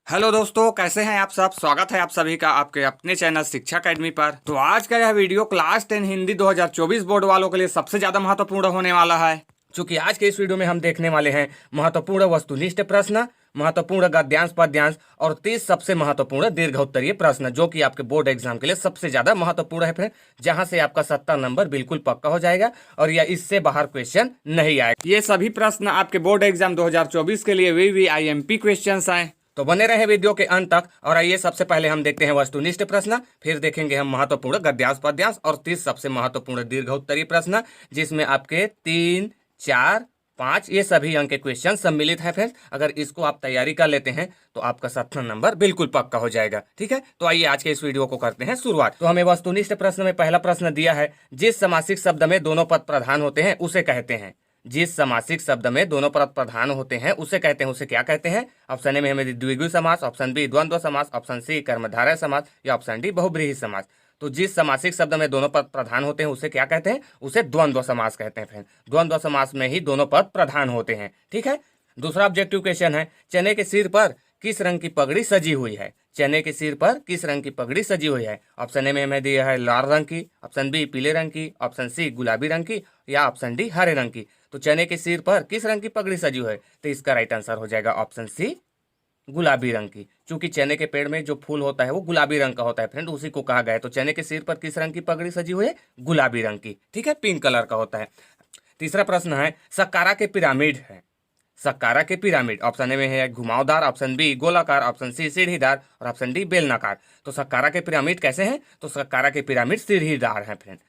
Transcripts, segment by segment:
Hello दोस्तों, कैसे हैं आप सब। स्वागत है आप सभी का आपके अपने चैनल शिक्षा अकेडमी पर। तो आज का यह वीडियो क्लास 10 हिंदी 2024 बोर्ड वालों के लिए सबसे ज्यादा महत्वपूर्ण होने वाला है, क्योंकि आज के इस वीडियो में हम देखने वाले हैं महत्वपूर्ण वस्तुनिष्ठ प्रश्न, महत्वपूर्ण गद्यांश पद्यांश और 30 सबसे महत्वपूर्ण दीर्घोत्तरीय प्रश्न, जो कि आपके बोर्ड एग्जाम के लिए सबसे ज्यादा महत्वपूर्ण है फ्रेंड। जहां से आपका 70 नंबर बिल्कुल पक्का हो जाएगा और यह इससे बाहर क्वेश्चन नहीं आएगा। ये सभी प्रश्न आपके बोर्ड एग्जाम 2024 के लिए VVIMP क्वेश्चन आए। तो बने रहे वीडियो के अंत तक। और आइए सबसे पहले हम देखते हैं वस्तुनिष्ठ प्रश्न, फिर देखेंगे हम महत्वपूर्ण गद्यांश पद्यांश और 30 सबसे महत्वपूर्ण दीर्घोत्तरीय प्रश्न, जिसमें आपके 3, 4, 5 ये सभी अंक के क्वेश्चन सम्मिलित है फ्रेंड्स। अगर इसको आप तैयारी कर लेते हैं तो आपका 70 नंबर बिल्कुल पक्का हो जाएगा। ठीक है, तो आइए आज के इस वीडियो को करते हैं शुरुआत। तो हमें वस्तुनिष्ठ प्रश्न में पहला प्रश्न दिया है, जिस समासिक शब्द में दोनों पद प्रधान होते हैं उसे कहते हैं। जिस समासिक शब्द में दोनों पद प्रधान होते हैं उसे कहते हैं। उसे क्या कहते हैं? ऑप्शन ए में हमें द्विगु समास, ऑप्शन बी द्वंद्व समास, ऑप्शन सी कर्मधारय समास या ऑप्शन डी बहुब्रीहि समास। तो जिस समासिक शब्द में दोनों पद प्रधान होते हैं उसे क्या कहते हैं? उसे द्वंद्व समास कहते हैं फ्रेंड। द्वंद्व समास में ही दोनों पद प्रधान होते हैं। ठीक है, दूसरा ऑब्जेक्टिव क्वेश्चन है, चने के सिर पर किस रंग की पगड़ी सजी हुई है? चने के सिर पर किस रंग की पगड़ी सजी हुई है? ऑप्शन ए में हमें दिया है लाल रंग की, ऑप्शन बी पीले रंग की, ऑप्शन सी गुलाबी रंग की या ऑप्शन डी हरे रंग की। तो चने के सिर पर किस रंग की पगड़ी सजी हुई है? तो इसका राइट आंसर हो जाएगा ऑप्शन सी गुलाबी रंग की, क्योंकि चने के पेड़ में जो फूल होता है वो गुलाबी रंग का होता है फ्रेंड, उसी को कहा गया है। तो चने के सिर पर किस रंग की पगड़ी सजी हुई है? गुलाबी रंग की। ठीक है, पिंक कलर का होता है। तीसरा प्रश्न है, सक्कारा के पिरामिड है। सक्कारा के पिरामिड, ऑप्शन ए में है घुमावदार, ऑप्शन बी गोलाकार, ऑप्शन सी सीढ़ीदार और ऑप्शन डी बेलनाकार। तो सक्कारा के पिरामिड कैसे हैं? तो सक्कारा के पिरामिड सीढ़ीदार हैं फ्रेंड।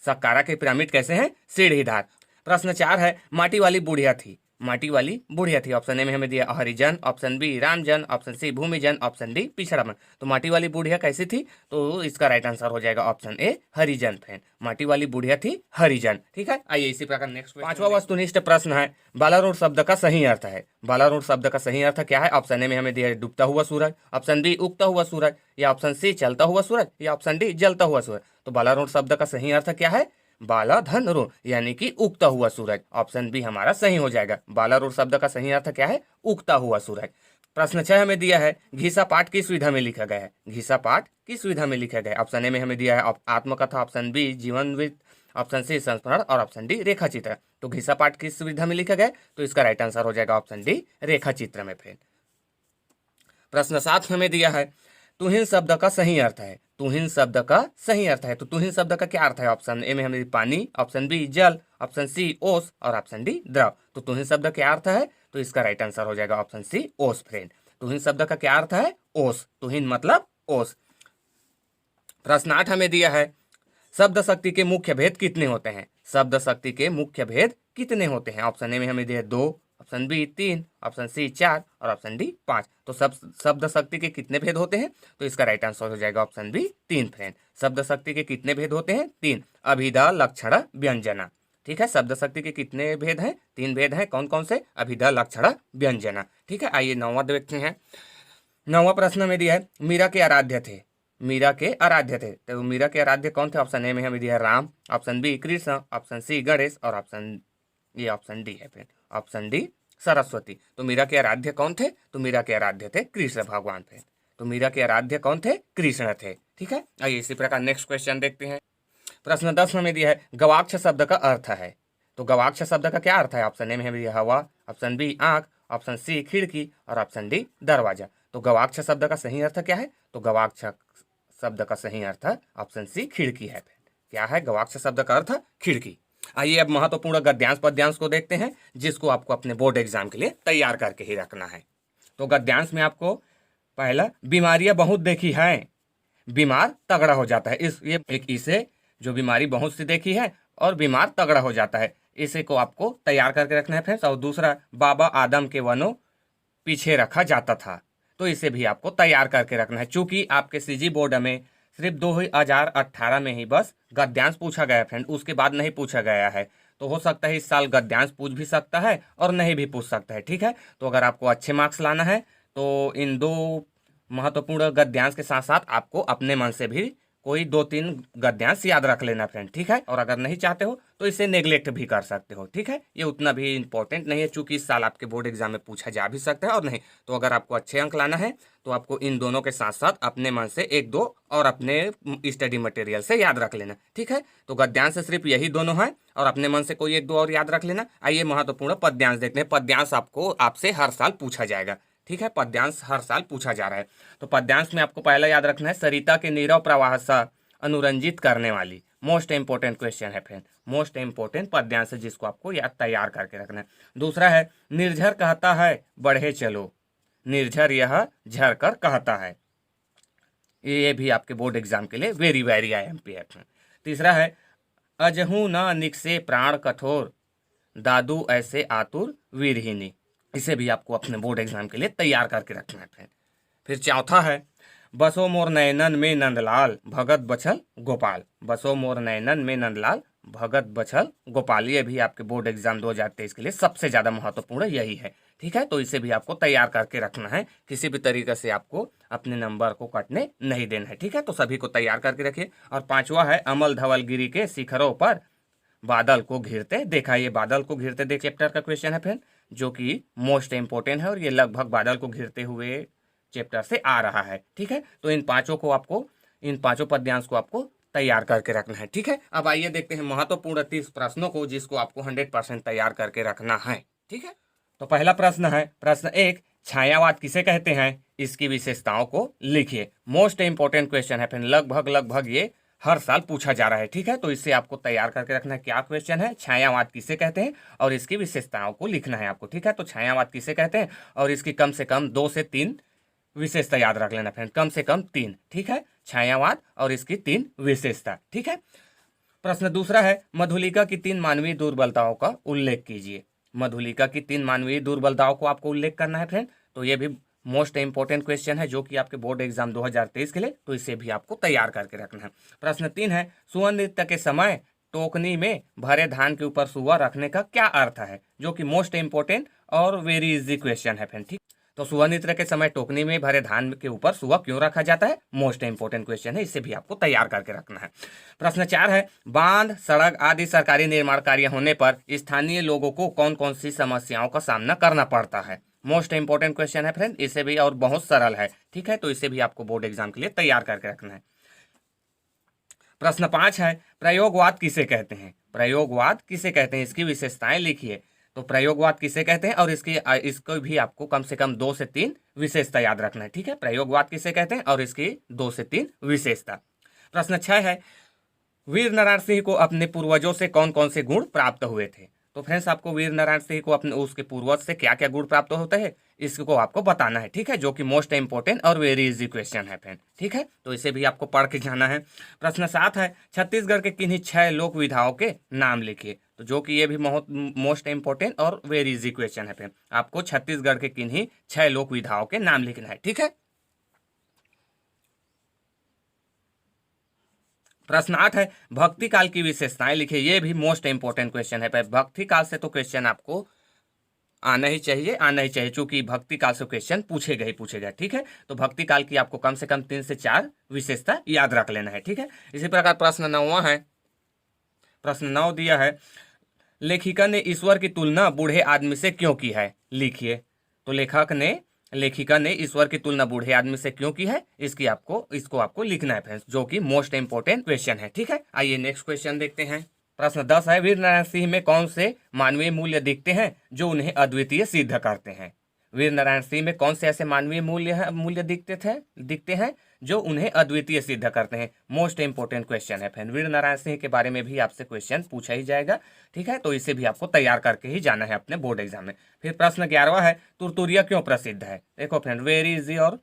सक्कारा के पिरामिड कैसे हैं? सीढ़ीदार। प्रश्न 4 है, माटी वाली बुढ़िया थी। माटी वाली बुढ़िया थी, ऑप्शन ए में हमें दिया हरिजन, ऑप्शन बी रामजन, ऑप्शन सी भूमिजन, ऑप्शन डी पिछड़ा मन। तो माटी वाली बुढ़िया कैसी थी? तो इसका राइट आंसर हो जाएगा ऑप्शन ए हरिजन फ्रेंड। माटी वाली बुढ़िया थी हरिजन। ठीक है, आइए इसी प्रकार नेक्स्ट पांचवा वस्तुनिष्ठ प्रश्न है, बालारूढ़ शब्द का सही अर्थ है। बालारूढ़ शब्द का सही अर्थ क्या है? ऑप्शन ए में हमें दिया है डूबता हुआ सूरज, ऑप्शन बी उगता हुआ सूरज या ऑप्शन सी चलता हुआ सूरज या ऑप्शन डी जलता हुआ सूरज। तो बालारूढ़ शब्द का सही अर्थ क्या है? बाला धन रू, यानी कि उगता हुआ सूरज। ऑप्शन बी हमारा सही हो जाएगा। बालारूढ़ शब्द का सही अर्थ क्या है? उगता हुआ सूरज। प्रश्न 6 हमें दिया है, घिसा पाठ किस विधा में लिखा गया है? घिसा पाठ किस विधा में लिखा गया है? ऑप्शन ए में हमें दिया है आत्मकथा, ऑप्शन बी जीवन वृत्त, ऑप्शन सी संस्मरण और ऑप्शन डी रेखा चित्र। तो घिसा पाठ किस विधा में लिखा गया है? तो इसका राइट आंसर हो जाएगा ऑप्शन डी रेखा चित्र में फ्रेंड। प्रश्न 7 हमें दिया है, तुहिन शब्द का सही अर्थ है। तुहिन शब्द का सही अर्थ है। तो तुहिन शब्द का क्या अर्थ है? ऑप्शन ए में हमें पानी, ऑप्शन बी जल, ऑप्शन सी ओस और ऑप्शन डी द्रव। तो तुहिन शब्द क्या अर्थ है? तो इसका राइट आंसर हो जाएगा ऑप्शन सी ओस फ्रेंड। तुहिन शब्द का क्या अर्थ है? ओस। तुहिन मतलब ओस। प्रश्न 8 हमें दिया है, शब्द शक्ति के मुख्य भेद कितने होते हैं? शब्द शक्ति के मुख्य भेद कितने होते हैं? ऑप्शन ए में हमें दिया 2, ऑप्शन बी 3, ऑप्शन सी 4 और ऑप्शन डी 5। तो शब्द शक्ति के कितने भेद होते हैं? तो इसका राइट आंसर हो जाएगा ऑप्शन बी 3 फ्रेंड। शब्द शक्ति के कितने भेद होते हैं? 3, अभिधा लक्षण व्यंजना। ठीक है, शब्द शक्ति के कितने भेद हैं? 3 भेद हैं। कौन कौन से? अभिधा लक्षण व्यंजना। ठीक है, आइए 9वां देखते हैं। 9वां प्रश्न में दिया है, मीरा के आराध्य थे। मीरा के आराध्य थे। तो मीरा के आराध्य कौन थे? ऑप्शन ए में हमें दिया है Ram, option B Krishna, option C Ganesh और ऑप्शन डी है फ्रेंड, ऑप्शन डी सरस्वती। तो मीरा के आराध्य कौन थे? तो मीरा के आराध्य थे कृष्ण भगवान थे। तो मीरा के आराध्य कौन थे? कृष्ण थे। ठीक है, आइए इसी प्रकार नेक्स्ट क्वेश्चन देखते हैं। प्रश्न 10 में दिया है, गवाक्ष शब्द का अर्थ है। तो गवाक्ष शब्द का क्या अर्थ है? ऑप्शन ए में हमें दिया हवा, ऑप्शन बी आंख, ऑप्शन सी खिड़की और ऑप्शन डी दरवाजा। तो गवाक्ष शब्द का सही अर्थ क्या है? तो गवाक्ष शब्द का सही अर्थ ऑप्शन सी खिड़की है। क्या है गवाक्ष शब्द का अर्थ? खिड़की। आइए अब महत्वपूर्ण गद्यांश पद्यांश को देखते हैं, जिसको आपको अपने बोर्ड एग्जाम के लिए तैयार करके ही रखना है। तो गद्यांश में आपको पहला, बीमारियां बहुत देखी हैं, बीमार तगड़ा हो जाता है। इसे जो बीमारी बहुत सी देखी है और बीमार तगड़ा हो जाता है, इसे को आपको तैयार करके रखना है फ्रेंड्स। और दूसरा, बाबा आदम के वनों पीछे रखा जाता था। तो इसे भी आपको तैयार करके रखना है, चूंकि आपके सीजी बोर्ड में सिर्फ 2018 में ही बस गद्यांश पूछा गया फ्रेंड, उसके बाद नहीं पूछा गया है। तो हो सकता है इस साल गद्यांश पूछ भी सकता है और नहीं भी पूछ सकता है। ठीक है, तो अगर आपको अच्छे मार्क्स लाना है तो इन 2 महत्वपूर्ण गद्यांश के साथ साथ आपको अपने मन से भी कोई 2-3 गद्यांश याद रख लेना फ्रेंड, ठीक है। और अगर नहीं चाहते हो तो इसे नेग्लेक्ट भी कर सकते हो, ठीक है। ये उतना भी इंपॉर्टेंट नहीं है, चूंकि इस साल आपके बोर्ड एग्जाम में पूछा जा भी सकता है और नहीं। तो अगर आपको अच्छे अंक लाना है तो आपको इन दोनों के साथ साथ अपने मन से 1-2 और अपने स्टडी मटेरियल से याद रख लेना, ठीक है। तो गद्यांश सिर्फ यही दोनों है और अपने मन से कोई 1-2 और याद रख लेना। आइए महत्वपूर्ण पद्यांश देखते हैं। पद्यांश आपसे हर साल पूछा जाएगा, ठीक है। पद्यांश हर साल पूछा जा रहा है। तो पद्यांश में आपको पहला याद रखना है, सरिता के नीरव प्रवाह से अनुरंजित करने वाली। मोस्ट इंपोर्टेंट क्वेश्चन है फ्रेंड, मोस्ट इंपोर्टेंट पद्यांश है जिसको आपको याद तैयार करके रखना है। दूसरा है, निर्झर कहता है बढ़े चलो, निर्झर यह झर कर कहता है। ये भी आपके बोर्ड एग्जाम के लिए वेरी वेरी IMP है। तीसरा है, अजहू न निकसे प्राण कठोर, दादू ऐसे आतुर वीरहिनी। इसे भी आपको अपने बोर्ड एग्जाम के लिए तैयार करके रखना है फ्रेंड। फिर चौथा है, बसो मोर नैनन में नंदलाल, भगत बछल गोपाल। बसो मोर नैनन में नंदलाल, भगत बछल गोपाल। ये भी आपके बोर्ड एग्जाम 2023 के लिए सबसे ज़्यादा महत्वपूर्ण यही है, ठीक है। तो इसे भी आपको तैयार करके रखना है, किसी भी तरीके से आपको अपने नंबर को कटने नहीं देना है, ठीक है। तो सभी को तैयार करके रखिए। और पांचवा है, अमल धवलगिरी के शिखरों पर बादल को घिरते देखा। ये बादल को घिरते देख चैप्टर का क्वेश्चन है फ्रेंड, जो कि मोस्ट इंपोर्टेंट है और ये लगभग बादल को घिरते हुए चैप्टर से आ रहा है, ठीक है। तो इन पांचों पद्यांश को आपको तैयार करके रखना है, ठीक है। अब आइए देखते हैं महत्वपूर्ण 30 प्रश्नों को जिसको आपको 100% तैयार करके रखना है, ठीक है। तो पहला प्रश्न है, प्रश्न 1, छायावाद किसे कहते हैं, इसकी विशेषताओं को लिखिए। मोस्ट इंपोर्टेंट क्वेश्चन है फ्रेंड, लगभग ये हर साल पूछा जा रहा है, ठीक है। तो इससे आपको तैयार करके रखना है। क्या क्वेश्चन है, छायावाद किसे कहते हैं और इसकी विशेषताओं को लिखना है आपको, ठीक है। तो छायावाद किसे कहते हैं और इसकी कम से कम 2 से 3 विशेषता याद रख लेना फ्रेंड, कम से कम 3, ठीक है। छायावाद और इसकी 3 विशेषता, ठीक है। प्रश्न दूसरा है, मधुलिका की 3 मानवीय दुर्बलताओं का उल्लेख कीजिए। मधुलिका की 3 मानवीय दुर्बलताओं को आपको उल्लेख करना है फ्रेंड। तो ये भी मोस्ट इंपोर्टेंट क्वेश्चन है जो कि आपके बोर्ड एग्जाम 2023 के लिए, तो इसे भी आपको तैयार करके रखना है। प्रश्न 3 है, सुवन नृत्य के समय टोकनी में भरे धान के ऊपर सुआ रखने का क्या अर्थ है, जो कि मोस्ट इंपोर्टेंट और वेरी इजी क्वेश्चन है फ्रेंड, ठीक। तो सुवन नृत्य के समय टोकनी में भरे धान के ऊपर सुआ क्यों रखा जाता है, मोस्ट इंपोर्टेंट क्वेश्चन है, इसे भी आपको तैयार करके रखना है। प्रश्न 4 है, बांध, सड़क आदि सरकारी निर्माण कार्य होने पर स्थानीय लोगों को कौन कौन सी समस्याओं का सामना करना पड़ता है। मोस्ट इंपोर्टेंट क्वेश्चन है फ्रेंड, इसे भी और बहुत सरल है, ठीक है। तो इसे भी आपको बोर्ड एग्जाम के लिए तैयार करके रखना है। प्रश्न 5 है, प्रयोगवाद किसे कहते हैं। प्रयोगवाद किसे कहते हैं, इसकी विशेषताएं लिखिए। तो प्रयोगवाद किसे कहते हैं और इसको भी आपको कम से कम 2 से 3 विशेषता याद रखना है, ठीक है। प्रयोगवाद किसे कहते हैं और इसकी 2 से 3 विशेषता। प्रश्न 6 है, वीर नारायण सिंह को अपने पूर्वजों से कौन कौन से गुण प्राप्त हुए थे। तो फ्रेंड्स, आपको वीर नारायण सिंह को अपने उसके पूर्वज से क्या क्या गुण प्राप्त होते हैं इसको आपको बताना है, ठीक है, जो कि मोस्ट इंपोर्टेंट और वेरी इजी क्वेश्चन है फ्रेंड, ठीक है। तो इसे भी आपको पढ़ के जाना है। प्रश्न 7 है, छत्तीसगढ़ के किन्हीं 6 लोक विधाओं के नाम लिखिए। तो जो कि ये भी मोस्ट इंपोर्टेंट और वेरी इजी क्वेश्चन है फ्रेंड, आपको छत्तीसगढ़ के किन्हीं 6 लोक विधाओं के नाम लिखना है, ठीक है। प्रश्न 8 है, भक्ति काल की विशेषताएं लिखिए। ये भी मोस्ट इंपोर्टेंट क्वेश्चन है। भक्ति काल से तो क्वेश्चन आपको आना ही चाहिए, चूंकि भक्ति काल से क्वेश्चन पूछेगा, ठीक है। तो भक्ति काल की आपको कम से कम 3 से 4 विशेषता याद रख लेना है, ठीक है। इसी प्रकार प्रश्न 9 है, प्रश्न 9 दिया है, लेखिका ने ईश्वर की तुलना बूढ़े आदमी से क्यों की है, लिखिए। तो लेखिका ने ईश्वर की तुलना बूढ़े आदमी से क्यों की है, इसको आपको लिखना है फ्रेंड्स, जो कि मोस्ट इंपोर्टेंट क्वेश्चन है, ठीक है। आइए नेक्स्ट क्वेश्चन देखते हैं। प्रश्न 10 है, वीर नारायण सिंह में कौन से मानवीय मूल्य दिखते हैं जो उन्हें अद्वितीय सिद्ध करते हैं। वीर नारायण सिंह में कौन से ऐसे मानवीय मूल्य दिखते हैं जो उन्हें अद्वितीय सिद्ध करते हैं। मोस्ट इंपोर्टेंट क्वेश्चन है फ्रेंड, वीर नारायण सिंह के बारे में भी आपसे क्वेश्चन पूछा ही जाएगा, ठीक है। तो इसे भी आपको तैयार करके ही जाना है अपने बोर्ड एग्जाम में। फिर प्रश्न 11वां है, तुरतुरिया क्यों प्रसिद्ध है। देखो फ्रेंड, वेरी इजी और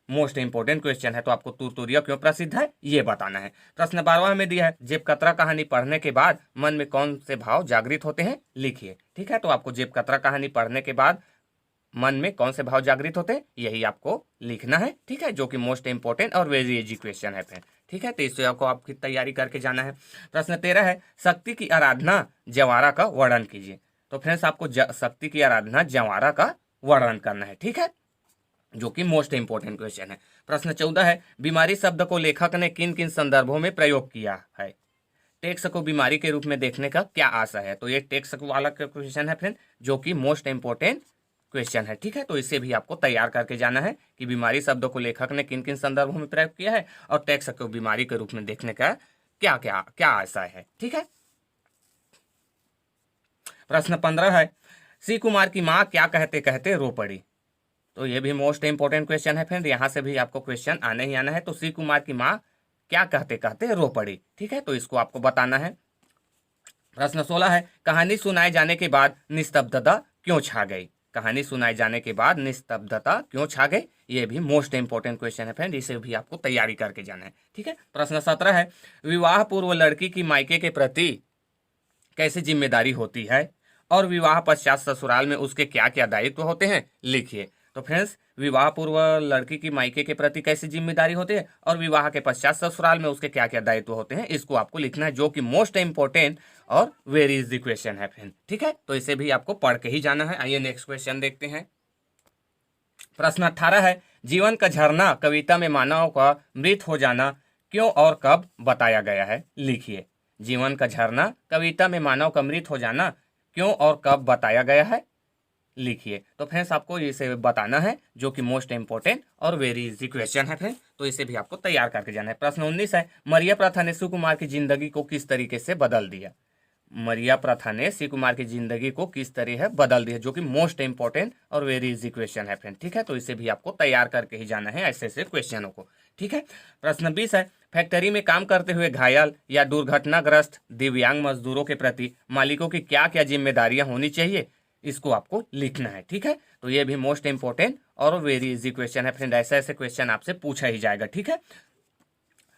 मोस्ट इंपोर्टेंट क्वेश्चन है। तो आपको तुरतुरिया क्यों प्रसिद्ध है ये बताना है। प्रश्न 12वां में दिया है, जेब कतरा कहानी पढ़ने के बाद मन में कौन से भाव जागृत होते हैं, लिखिए, ठीक है। तो आपको जेब कतरा कहानी पढ़ने के बाद मन में कौन से भाव जागृत होते हैं यही आपको लिखना है, ठीक है, जो कि मोस्ट इंपोर्टेंट और वेरी इजी क्वेश्चन है फ्रेंड, ठीक है। तो इससे आपको आपकी तैयारी करके जाना है। प्रश्न 13 है, शक्ति की आराधना जवारा का वर्णन कीजिए। तो फ्रेंड्स, आपको शक्ति की आराधना जवारा का वर्णन करना है, ठीक है। जो कि मोस्ट इंपोर्टेंट क्वेश्चन है। प्रश्न 14 है, बीमारी शब्द को लेखक ने किन किन संदर्भों में प्रयोग किया है? टेक्स्ट को बीमारी के रूप में देखने का क्या आशा है? तो ये टेक्स्ट वाला क्वेश्चन है फ्रेंड, जो कि मोस्ट इंपोर्टेंट क्वेश्चन है। ठीक है, तो इसे भी आपको तैयार करके जाना है कि बीमारी शब्द को लेखक ने किन किन संदर्भों में प्रयोग किया है और टेक्स्ट को बीमारी के रूप में देखने का क्या क्या क्या आशा है। ठीक है, प्रश्न 15 है, सी कुमार की माँ क्या कहते कहते रो पड़ी? तो ये भी मोस्ट इंपोर्टेंट क्वेश्चन है फ्रेंड, यहाँ से भी आपको क्वेश्चन आने ही आना है। तो सी कुमार की माँ क्या कहते कहते रो पड़ी? ठीक है, तो इसको आपको बताना है। प्रश्न 16 है, कहानी सुनाए जाने के बाद निस्तब्धता क्यों छा गई? कहानी सुनाए जाने के बाद निस्तब्धता क्यों छा गई? ये भी मोस्ट इंपोर्टेंट क्वेश्चन है फ्रेंड, इसे भी आपको तैयारी करके जाना है। ठीक है, प्रश्न 17 है, विवाह पूर्व लड़की की मायके के प्रति कैसी जिम्मेदारी होती है और विवाह पश्चात ससुराल में उसके क्या क्या दायित्व होते हैं? लिखिए। तो फ्रेंड्स, विवाह पूर्व लड़की की मायके के प्रति कैसी जिम्मेदारी होती है और विवाह के पश्चात ससुराल में उसके क्या क्या दायित्व होते हैं, इसको आपको लिखना है, जो कि मोस्ट इंपोर्टेंट और वेरी इजी क्वेश्चन है फ्रेंड। ठीक है, तो इसे भी आपको पढ़ के ही जाना है। आइए नेक्स्ट क्वेश्चन देखते हैं। प्रश्न 18 है, जीवन का झरना कविता में मानव का मृत हो जाना क्यों और कब बताया गया है? लिखिए। जीवन का झरना कविता में मानव का मृत हो जाना क्यों और कब बताया गया है? लिखिए। तो फ्रेंड्स, आपको इसे बताना है, जो कि मोस्ट इंपोर्टेंट और वेरी इजी क्वेश्चन है फ्रेंड, तो इसे भी आपको तैयार करके जाना है। प्रश्न 19 है, मरिया प्रथा ने सुकुमार की जिंदगी को किस तरीके से बदल दिया? मरिया प्रथा ने शिव कुमार की जिंदगी को किस तरह बदल दिया, जो कि मोस्ट इंपोर्टेंट और वेरी इजी क्वेश्चन है फ्रेंड। ठीक है, तो इसे भी आपको तैयार करके ही जाना है ऐसे ऐसे क्वेश्चनों को। ठीक है, प्रश्न 20 है, फैक्ट्री में काम करते हुए घायल या दुर्घटनाग्रस्त दिव्यांग मजदूरों के प्रति मालिकों की क्या क्या जिम्मेदारियां होनी चाहिए? इसको आपको लिखना है। ठीक है, तो ये भी मोस्ट इंपोर्टेंट और वेरी इजी क्वेश्चन है फ्रेंड, ऐसे ऐसे क्वेश्चन आपसे पूछा ही जाएगा। ठीक है,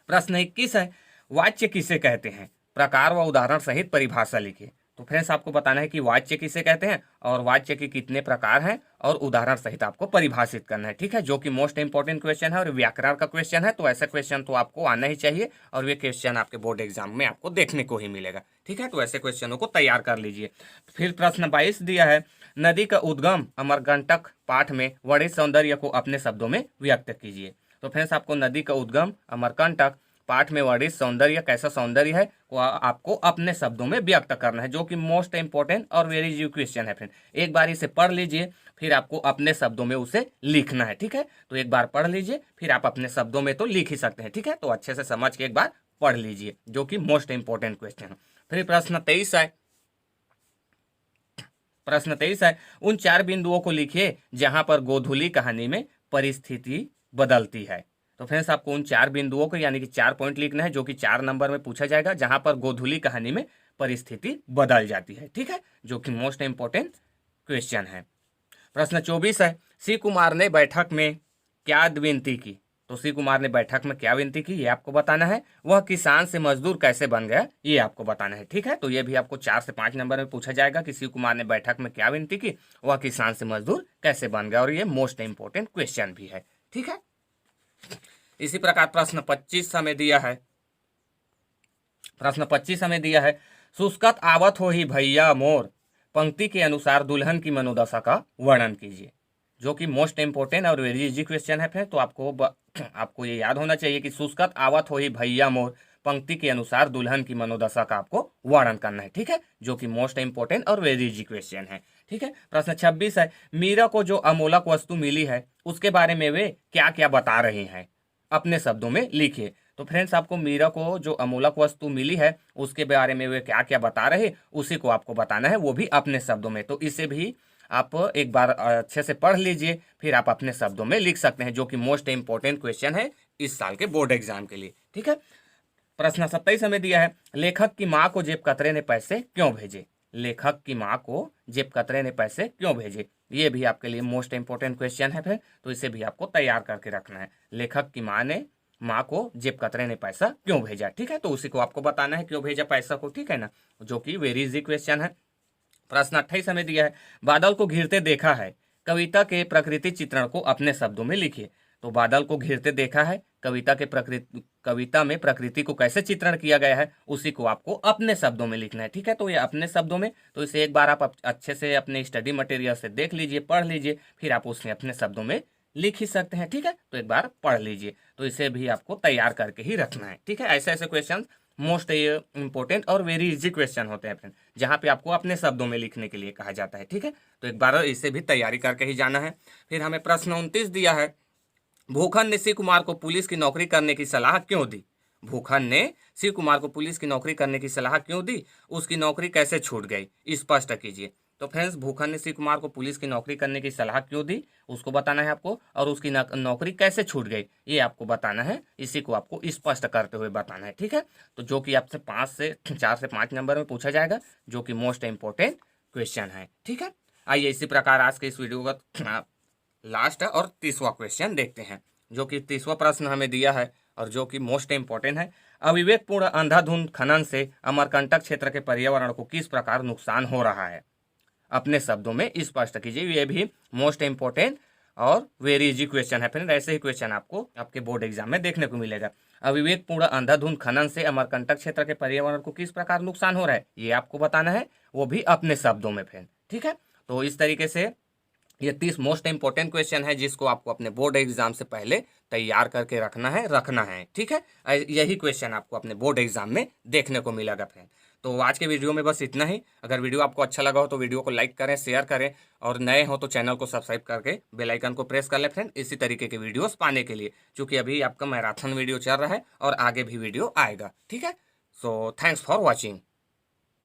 प्रश्न 21 है, वाच्य किसे कहते हैं? प्रकार व उदाहरण सहित परिभाषा लिखिए। तो फ्रेंड्स, आपको बताना है कि वाच्य किसे कहते हैं और वाच्य के कितने प्रकार हैं और उदाहरण सहित आपको परिभाषित करना है। ठीक है, जो कि मोस्ट इंपोर्टेंट क्वेश्चन है और व्याकरण का क्वेश्चन है, तो ऐसा क्वेश्चन तो आपको आना ही चाहिए और ये क्वेश्चन आपके बोर्ड एग्जाम में आपको देखने को ही मिलेगा। ठीक है, तो ऐसे क्वेश्चनों को तैयार कर लीजिए। फिर प्रश्न 22 दिया है, नदी का उद्गम अमरकंटक पाठ में वर्णित सौंदर्य को अपने शब्दों में व्यक्त कीजिए। तो फ्रेंड्स, आपको नदी का उद्गम अमरकंटक पाठ में वर्णित सौंदर्य कैसा सौंदर्य है वो आपको अपने शब्दों में व्यक्त करना है, जो कि मोस्ट इंपोर्टेंट और वेरी इजी क्वेश्चन है फ्रेंड। एक बार इसे पढ़ लीजिए, फिर आपको अपने शब्दों में उसे लिखना है। ठीक है, तो एक बार पढ़ लीजिए, फिर आप अपने शब्दों में तो लिख ही सकते हैं। ठीक है, तो अच्छे से समझ के एक बार पढ़ लीजिए, जो कि मोस्ट इंपोर्टेंट क्वेश्चन है। फिर प्रश्न 23 है, प्रश्न 23 है, उन 4 बिंदुओं को लिखिए जहां पर गोधुली कहानी में परिस्थिति बदलती है। तो फ्रेंड्स, आपको उन 4 बिंदुओं को यानी कि 4 पॉइंट लिखना है, जो कि 4 नंबर में पूछा जाएगा, जहां पर गोधुली कहानी में परिस्थिति बदल जाती है। ठीक है, जो कि मोस्ट इंपोर्टेंट क्वेश्चन है। प्रश्न 24 है, सी कुमार ने बैठक में क्या विनती की? तो सी कुमार ने बैठक में क्या विनती की, ये आपको बताना है। वह किसान से मजदूर कैसे बन गया, ये आपको बताना है। ठीक है, तो ये भी आपको 4 से 5 नंबर में पूछा जाएगा कि सी कुमार ने बैठक में क्या विनती की, वह किसान से मजदूर कैसे बन गया, और ये मोस्ट इंपोर्टेंट क्वेश्चन भी है। ठीक है, इसी प्रकार प्रश्न 25 हमें दिया है। प्रश्न 25 हमें दिया है, शुष्कत आवत हो ही भैया मोर, पंक्ति के अनुसार दुल्हन की मनोदशा का वर्णन कीजिए। जो कि मोस्ट इंपोर्टेंट और वेरी इजी क्वेश्चन है फ्रेंड, तो आपको ये याद होना चाहिए कि शुष्कत आवत हो ही भैया मोर, पंक्ति के अनुसार दुल्हन की मनोदशा का आपको वर्णन करना है। ठीक है, जो कि मोस्ट इंपोर्टेंट और वेरी इजी क्वेश्चन है। ठीक है, प्रश्न 26 है, मीरा को जो अमूलक वस्तु मिली है उसके बारे में वे क्या क्या बता रही हैं, अपने शब्दों में लिखिए। तो फ्रेंड्स, आपको मीरा को जो अमूलक वस्तु मिली है उसके बारे में वे क्या क्या बता रहे, उसी को आपको बताना है, वो भी अपने शब्दों में। तो इसे भी आप एक बार अच्छे से पढ़ लीजिए, फिर आप अपने शब्दों में लिख सकते हैं, जो कि मोस्ट इंपोर्टेंट क्वेश्चन है इस साल के बोर्ड एग्जाम के लिए। ठीक है, प्रश्न 27 हमें दिया है, लेखक की माँ को जेब कतरे ने पैसे क्यों भेजे? लेखक की माँ को जेब कतरे ने पैसे क्यों भेजे, ये भी आपके लिए मोस्ट इंपोर्टेंट क्वेश्चन है फिर, तो इसे भी आपको तैयार करके रखना है। लेखक की माँ को जेब कतरे ने पैसा क्यों भेजा? ठीक है, तो उसी को आपको बताना है क्यों भेजा पैसा को। ठीक है ना, जो कि वेरी इजी क्वेश्चन है। प्रश्न 28 हमें दिया है, बादल को घिरते देखा है, कविता के प्रकृति चित्रण को अपने शब्दों में लिखिए। तो बादल को घिरते देखा है, कविता में प्रकृति को कैसे चित्रण किया गया है, उसी को आपको अपने शब्दों में लिखना है। ठीक है, तो ये अपने शब्दों में, तो इसे एक बार आप अच्छे से अपने स्टडी मटेरियल से देख लीजिए, पढ़ लीजिए, फिर आप उसे अपने शब्दों में लिख ही सकते हैं। ठीक है, तो एक बार पढ़ लीजिए। तो इसे भी आपको तैयार करके ही रखना है। ठीक है, ऐसे ऐसे क्वेश्चन मोस्ट इंपॉर्टेंट और वेरी इजी क्वेश्चन होते हैं फ्रेंड, जहाँ पे आपको अपने शब्दों में लिखने के लिए कहा जाता है। ठीक है, तो एक बार इसे भी तैयारी करके ही जाना है। फिर हमें प्रश्न 29 दिया है, भूखन ने शिव कुमार को पुलिस की नौकरी करने की सलाह क्यों दी? भूखन ने शिव कुमार को पुलिस की नौकरी करने की सलाह क्यों दी? उसकी नौकरी कैसे छूट गई? स्पष्ट कीजिए। तो फ्रेंड्स, भूखन ने शिव कुमार को पुलिस की नौकरी करने की सलाह क्यों दी, उसको बताना है आपको, और उसकी नौकरी कैसे छूट गई ये आपको बताना है। इसी को आपको स्पष्ट करते हुए बताना है। ठीक है, तो जो कि आपसे 4 से 5 नंबर में पूछा जाएगा, जो कि मोस्ट इंपॉर्टेंट क्वेश्चन है। ठीक है, आइए इसी प्रकार आज के इस वीडियो का लास्ट और 30वां क्वेश्चन देखते हैं, जो कि 30वां प्रश्न हमें दिया है और जो कि मोस्ट इंपॉर्टेंट है। अविवेकपूर्ण अंधाधुंध खनन से अमरकंटक क्षेत्र के पर्यावरण को किस प्रकार नुकसान हो रहा है? अपने शब्दों में स्पष्ट कीजिए। ये भी मोस्ट इंपॉर्टेंट और वेरी इजी क्वेश्चन है फ्रेंड। ऐसे ही क्वेश्चन आपको आपके बोर्ड एग्जाम में देखने को मिलेगा। अविवेकपूर्ण अंधाधुंध खनन से अमरकंटक क्षेत्र के पर्यावरण को किस प्रकार नुकसान हो रहा है, ये आपको बताना है, वो भी अपने शब्दों में फ्रेंड। ठीक है, तो इस तरीके से ये 30 मोस्ट इंपॉर्टेंट क्वेश्चन है, जिसको आपको अपने बोर्ड एग्जाम से पहले तैयार करके रखना है। ठीक है, यही क्वेश्चन आपको अपने बोर्ड एग्जाम में देखने को मिलेगा फ्रेंड। तो आज के वीडियो में बस इतना ही। अगर वीडियो आपको अच्छा लगा हो तो वीडियो को लाइक करें, शेयर करें, और नए हो तो चैनल को सब्सक्राइब करके बेल आइकन को प्रेस कर लें फ्रेंड, इसी तरीके के वीडियोस पाने के लिए, क्योंकि अभी आपका मैराथन वीडियो चल रहा है और आगे भी वीडियो आएगा। ठीक है, सो थैंक्स फॉर वॉचिंग।